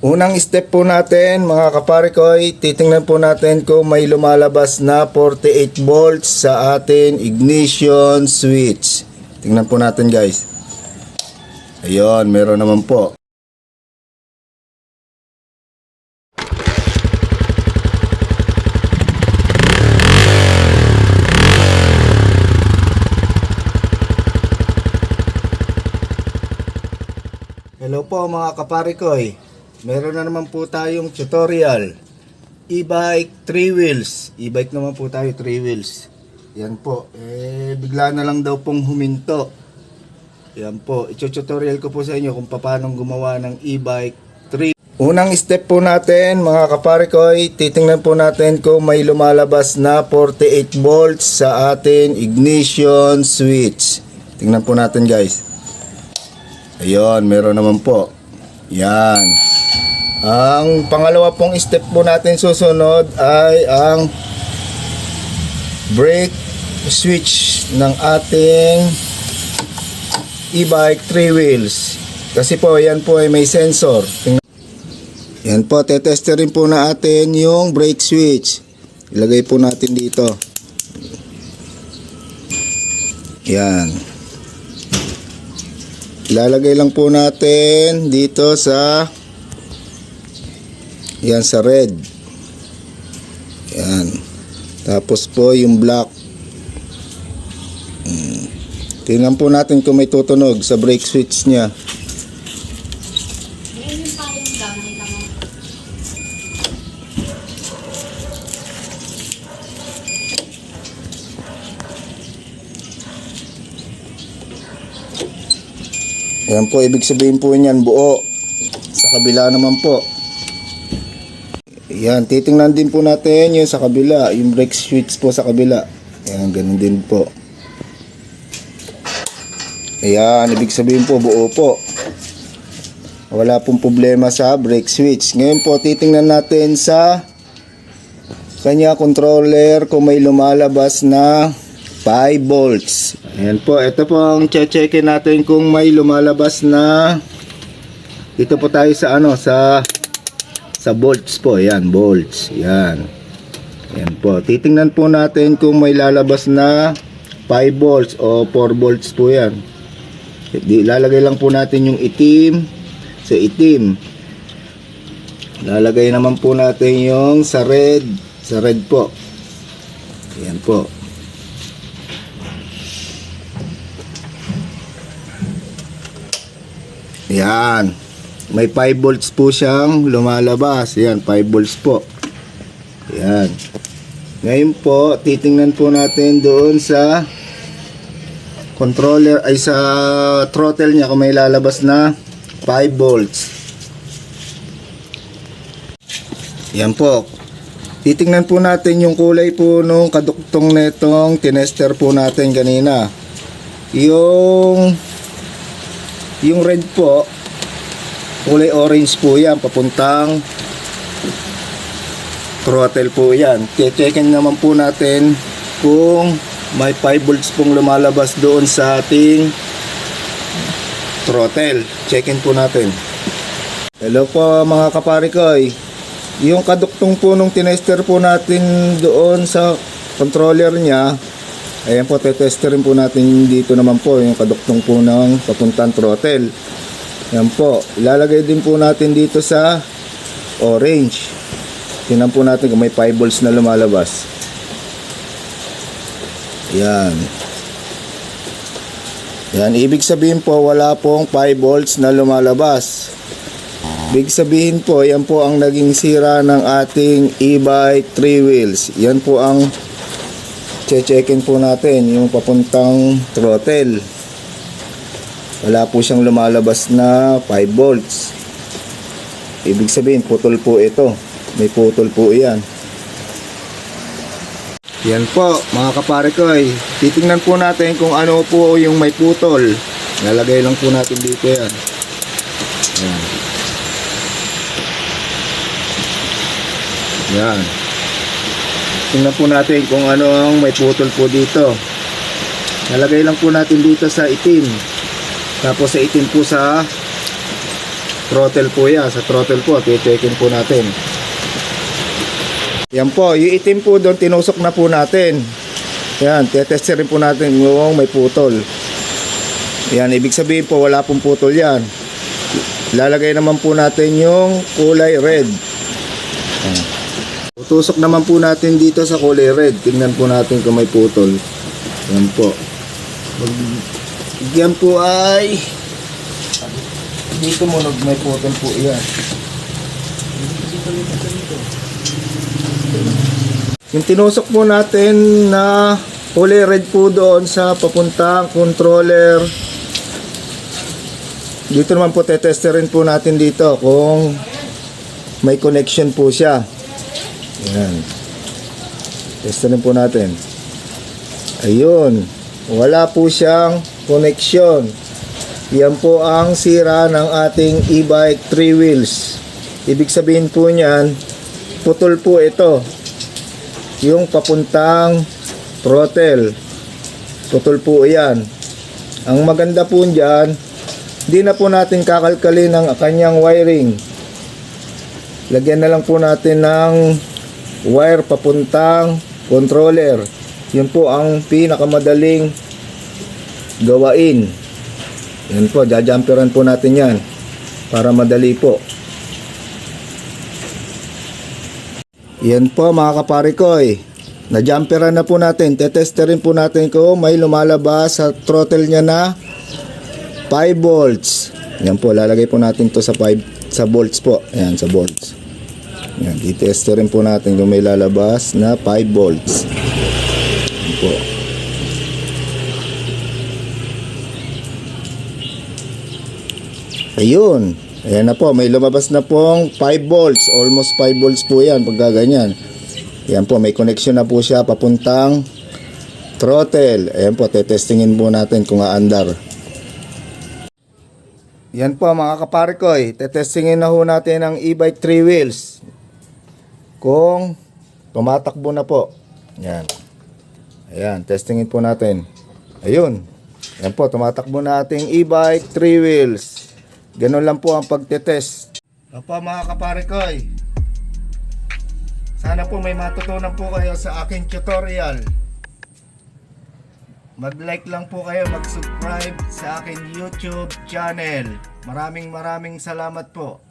Unang step po natin mga kaparikoy, titingnan po natin kung may lumalabas na 48 volts sa ating ignition switch. Tingnan po natin guys. Ayun, meron naman po. Hello po mga kaparikoy. Meron na naman po tayong tutorial. E-bike 3 wheels. E-bike naman po tayo 3 wheels. Yan po. Bigla na lang daw pong huminto. Yan po. I-tutorial ko po sa inyo kung paano gumawa ng e-bike 3. Unang step po natin mga kaparikoy, titingnan po natin kung may lumalabas na 48 volts sa ating ignition switch. Tingnan po natin guys. Ayun, meron naman po. Yan. Ang pangalawa pong step po natin susunod ay ang brake switch ng ating e-bike 3 wheels. Kasi po, yan po ay may sensor. Yan po, tetesterin po natin yung brake switch. Ilagay po natin dito. Yan. Ilalagay lang po natin dito sa yan sa red. Yan. Tapos po yung black. Tingnan po natin kung may tutunog sa brake switch niya. Yan po, ibig sabihin po niyan buo. Sa kabila naman po. Yan, titingnan din po natin yung sa kabila, yung brake switch po sa kabila. Yan, ganun din po. Ayan, ibig sabihin po buo po. Wala pong problema sa brake switch. Ngayon po, titingnan natin sa kanya controller kung may lumalabas na 5 volts. Ayan po, ito po ang che-checkin natin kung may lumalabas na. Dito po tayo sa ano, sa volts po. Ayan, volts. Ayan. Ayan po. Titingnan po natin kung may lalabas na 5 volts o 4 volts po yan. Lalagay lang po natin yung itim sa itim. Lalagay naman po natin yung sa red po. Ayan po. Yan. May 5 volts po siyang lumalabas. Yan, 5 volts po. Yan. Ngayon po, titingnan po natin doon sa controller ay sa throttle niya kung may lalabas na 5 volts. Yan po. Titingnan po natin yung kulay po nung kaduktong netong tinester po natin kanina. Yung red po, kulay orange po yan, papuntang throttle po yan. Checkin naman po natin kung may 5 volts pong lumalabas doon sa ating throttle. Checkin po natin. Hello po mga kaparikoy. Yung kaduktong po nung tinester po natin doon sa controller niya, ayan po, tetesterin po natin dito naman po yung kaduktong po ng papuntang throttle. Ayan po, ilalagay din po natin dito sa orange. Tingnan po natin kung may 5 volts na lumalabas. Ayan. Ayan, ibig sabihin po wala pong 5 volts na lumalabas. Ibig sabihin po, yan po ang naging sira ng ating e-bike 3 wheels. Yan po ang che-checkin po natin yung papuntang throttle. Wala po siyang lumalabas na 5 volts. Ibig sabihin putol po ito. May putol po yan. Yan po mga kaparikoy. Titingnan po natin kung ano po yung may putol. Nalagay lang po natin dito yan. Yan. Yan. Tingnan po natin kung ano ang may putol po dito. Nalagay lang po natin dito sa itim. Tapos sa itim po sa throttle po yan. Sa throttle po, titikin po natin. Yan po, yung itim po doon, tinusok na po natin. Yan, tetester rin po natin kung may putol. Yan, ibig sabihin po, wala pong putol yan. Lalagay naman po natin yung kulay red. Yan. Tutusok naman po natin dito sa kulay red. Tingnan po natin kung may putol. Yan po. Yan po ay dito mo may putol po yan. Yung tinusok po natin na kulay red po doon sa papuntang controller. Dito naman po tetesterin po natin dito kung may connection po siya. Yan. Testerin po natin. Ayun. Wala po siyang connection. Yan po ang sira ng ating e-bike 3 wheels. Ibig sabihin po niyan, putol po ito. Yung papuntang throttle. Putol po yan. Ang maganda po dyan, di na po natin kakalkalin ang kanyang wiring. Lagyan na lang po natin ng wire papuntang controller. Yun po ang pinakamadaling gawain. Yan po, jajumperan po natin yan para madali po. Yan po mga kaparikoy, na-jumperan na po natin. Tetesterin po natin kung may lumalabas sa throttle niya na 5 volts. Yan po, lalagay po natin to sa volts po. Ayan, sa volts. Yan, i-testerin po natin kung may lalabas na 5 volts. Yan po. Ayun. Ayan na po, may lumabas na pong 5 volts. Almost 5 volts po yan pagka ganyan. Ayan po, may connection na po siya papuntang throttle. Ayan po, tetestingin po natin kung aandar. Yan po mga kaparikoy, tetestingin na po natin ang e-bike 3 wheels. Kung tumatakbo na po. Yan. Ayan, testingin po natin. Ayun. Yan po, tumatakbo na ating e-bike 3 wheels. Ganun lang po ang pagtetest. Opo mga kaparikoy, sana po may matutunan po kayo sa aking tutorial. Mag-like lang po kayo, mag-subscribe sa aking YouTube channel. Maraming salamat po.